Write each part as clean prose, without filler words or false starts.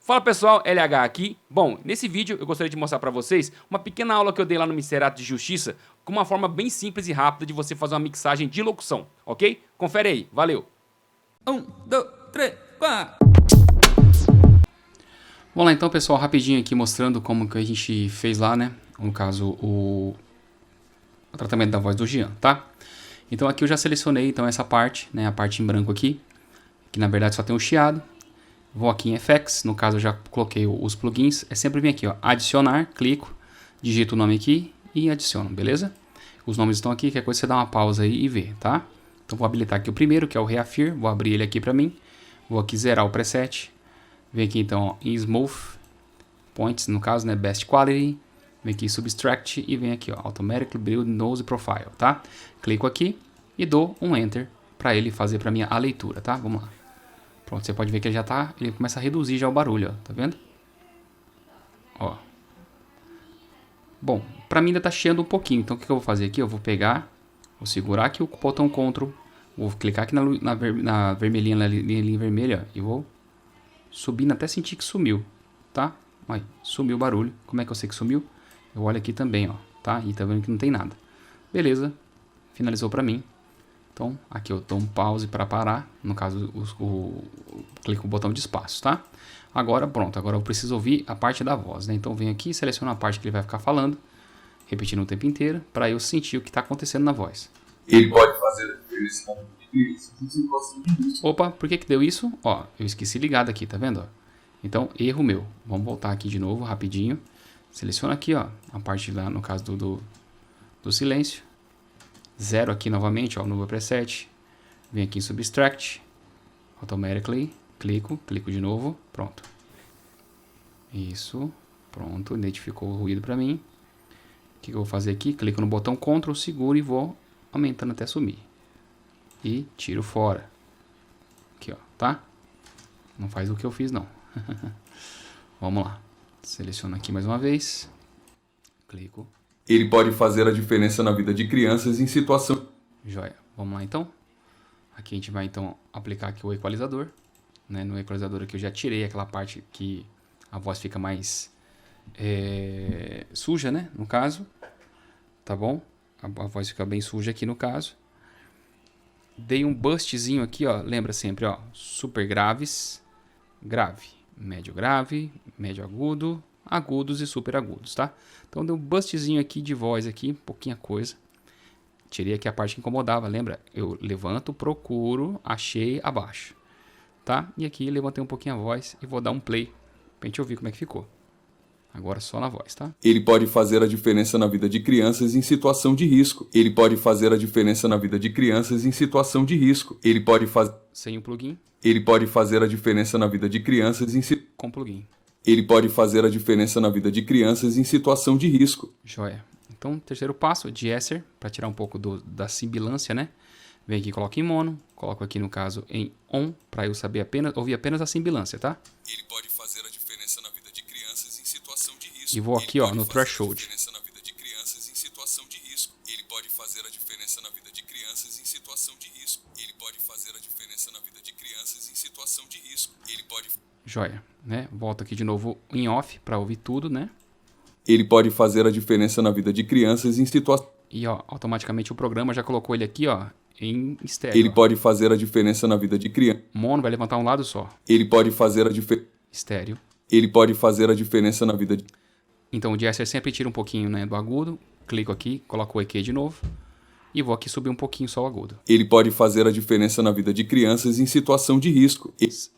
Fala pessoal, LH aqui. Bom, nesse vídeo eu gostaria de mostrar pra vocês uma pequena aula que eu dei lá no Ministério de Justiça com uma forma bem simples e rápida de você fazer uma mixagem de locução, ok? Confere aí, valeu! 1, 2, 3, 4. Vamos lá então, pessoal, rapidinho aqui mostrando como que a gente fez lá, né? No caso, o tratamento da voz do Jean, tá? Então aqui eu já selecionei então essa parte, né? A parte em branco aqui, que na verdade só tem o chiado. Vou aqui em Effects, no caso eu já coloquei os plugins. É sempre vir aqui, ó, adicionar, clico, digito o nome aqui e adiciono, beleza? Os nomes estão aqui, qualquer coisa você dá uma pausa aí e vê, tá? Então vou habilitar aqui o primeiro, que é o Reaffir, vou abrir ele aqui pra mim. Vou aqui zerar o preset. Vem aqui então ó, em Smooth Points, no caso, né, Best Quality. Vem aqui em Subtract e vem aqui, ó, Automatically Build Nose Profile, tá? Clico aqui e dou um Enter para ele fazer para mim a leitura, tá? Vamos lá. Pronto, você pode ver que ele já tá, ele começa a reduzir já o barulho, ó, tá vendo? Ó. Bom, para mim ainda tá chiando um pouquinho, então o que eu vou fazer aqui? Eu vou pegar, vou segurar aqui o botão Ctrl, vou clicar aqui na vermelhinha, na linha vermelha, ó, e vou subindo até sentir que sumiu, tá? Aí, sumiu o barulho. Como é que eu sei que sumiu? Eu olho aqui também, ó, tá? E tá vendo que não tem nada. Beleza, finalizou pra mim. Então, aqui eu dou um pause para parar. No caso, clico no botão de espaço, tá? Agora, pronto. Agora eu preciso ouvir a parte da voz, né? Então, venho aqui e seleciono a parte que ele vai ficar falando, repetindo o tempo inteiro, para eu sentir o que está acontecendo na voz. Ele pode fazer a diferença. Opa, por que deu isso? Ó, eu esqueci ligado aqui, tá vendo? Ó? Então, erro meu. Vamos voltar aqui de novo, rapidinho. Seleciona aqui, ó, a parte lá, no caso do silêncio. Zero aqui novamente, ó, no preset. Vem aqui em Subtract. Automatically. Clico de novo. Pronto. Isso. Pronto, identificou o ruído para mim. O que eu vou fazer aqui? Clico no botão Ctrl, seguro e vou aumentando até sumir. E tiro fora. Aqui, ó, tá? Não faz o que eu fiz, não. Vamos lá. Seleciono aqui mais uma vez. Clico. Ele pode fazer a diferença na vida de crianças em situação... Joia. Vamos lá, então. Aqui a gente vai, então, aplicar aqui o equalizador. Né? No equalizador aqui eu já tirei aquela parte que a voz fica mais suja, né? No caso. Tá bom? A voz fica bem suja aqui no caso. Dei um bustzinho aqui, ó. Lembra sempre, ó. Super graves. Grave. Médio grave. Médio agudo. Agudos e super agudos, tá? Então dei um bustzinho aqui de voz aqui. Pouquinha coisa. Tirei aqui a parte que incomodava. Lembra? Eu levanto, procuro, achei, abaixo. Tá? E aqui levantei um pouquinho a voz e vou dar um play pra gente ouvir como é que ficou. Agora só na voz, tá? Ele pode fazer a diferença na vida de crianças em situação de risco. Ele pode fazer a diferença na vida de crianças em situação de risco. Ele pode fazer... Sem o plugin. Ele pode fazer a diferença na vida de crianças em... Com plugin. Ele pode fazer a diferença na vida de crianças em situação de risco. Joia. Então, terceiro passo, de-esser, para tirar um pouco da sibilância, né? Vem aqui, coloco em mono, coloco aqui no caso em on, para eu saber ouvir apenas a sibilância, tá? Ele pode fazer a diferença na vida de crianças em situação de risco. E vou aqui, ó, no threshold. Ele pode fazer a diferença na vida de crianças em situação de risco. Ele pode fazer a diferença na vida de crianças em situação de risco. Ele pode fazer a diferença na vida de crianças em situação de risco. Ele pode... Joia, né? Volto aqui de novo em off para ouvir tudo, né? Ele pode fazer a diferença na vida de crianças em situação... E ó, automaticamente o programa já colocou ele aqui, ó, em estéreo. Ele pode fazer a diferença na vida de criança. Mono vai levantar um lado só. Ele pode fazer a diferença... Estéreo. Ele pode fazer a diferença na vida de... Então o de-esser sempre tira um pouquinho, né, do agudo. Clico aqui, coloco o EQ de novo. E vou aqui subir um pouquinho só o agudo. Ele pode fazer a diferença na vida de crianças em situação de risco.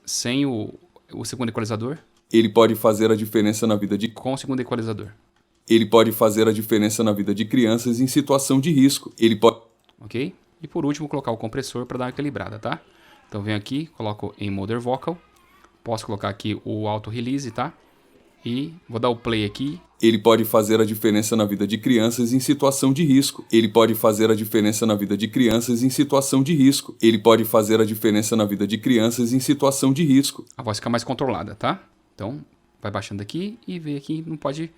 Sem o segundo equalizador. Ele pode fazer a diferença na vida de... Com o segundo equalizador. Ele pode fazer a diferença na vida de crianças em situação de risco. Ele pode... Ok? E por último, colocar o compressor para dar uma equilibrada, tá? Então venho aqui, coloco em Modern Vocal. Posso colocar aqui o Auto Release, tá? E vou dar o play aqui. Ele pode fazer a diferença na vida de crianças em situação de risco. Ele pode fazer a diferença na vida de crianças em situação de risco. Ele pode fazer a diferença na vida de crianças em situação de risco. A voz fica mais controlada, tá? Então, vai baixando aqui e vê aqui, não pode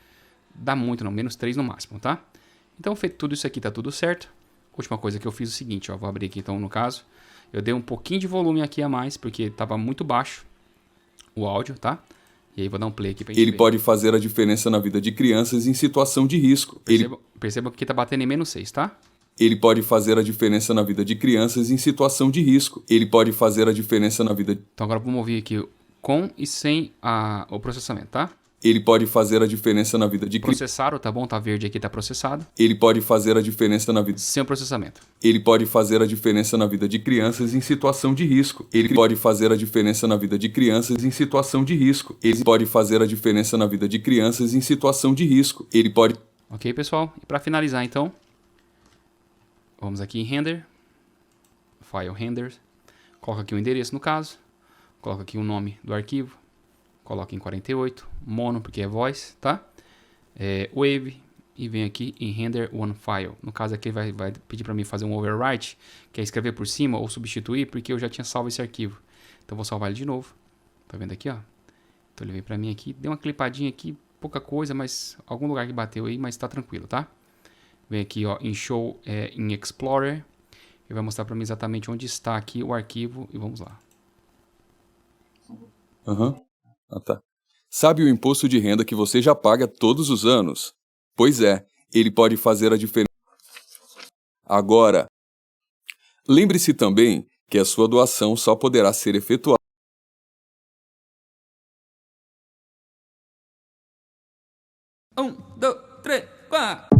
dar muito não, menos 3 no máximo, tá? Então, feito tudo isso aqui, tá tudo certo. Última coisa que eu fiz é o seguinte, ó, vou abrir aqui então no caso. Eu dei um pouquinho de volume aqui a mais, porque estava muito baixo o áudio, tá? E aí vou dar um play aqui pra gente Ele ver. pode fazer a diferença na vida de crianças em situação de risco. Percebam que aqui tá batendo em menos 6, tá? Ele pode fazer a diferença na vida de crianças em situação de risco. Ele pode fazer a diferença na vida. Então agora vamos ouvir aqui com e sem o processamento, tá? Ele pode fazer a diferença na vida de crianças. Processaram, tá bom? Tá verde aqui, tá processado. Ele pode fazer a diferença na vida. Sem o processamento. Ele pode fazer a diferença na vida de crianças em situação de risco. Ele pode fazer a diferença na vida de crianças em situação de risco. Ele pode fazer a diferença na vida de crianças em situação de risco. Ele pode. Ok, pessoal? E para finalizar, então, vamos aqui em Render, File Render, coloca aqui o endereço no caso, coloca aqui o nome do arquivo, coloca em 48, mono porque é voice, tá? Wave, e vem aqui em Render One File. No caso aqui vai pedir para mim fazer um overwrite, que é escrever por cima ou substituir, porque eu já tinha salvo esse arquivo. Então vou salvar ele de novo, tá vendo aqui, ó? Então ele veio para mim aqui, deu uma clipadinha aqui, pouca coisa, mas algum lugar que bateu aí, mas tá tranquilo, tá? Vem aqui, ó, em Show, em Explorer, e vai mostrar para mim exatamente onde está aqui o arquivo, e vamos lá. Tá. Sabe o imposto de renda que você já paga todos os anos? Pois é, ele pode fazer a diferença. Agora, lembre-se também que a sua doação só poderá ser efetuada. 1, 2, 3, 4.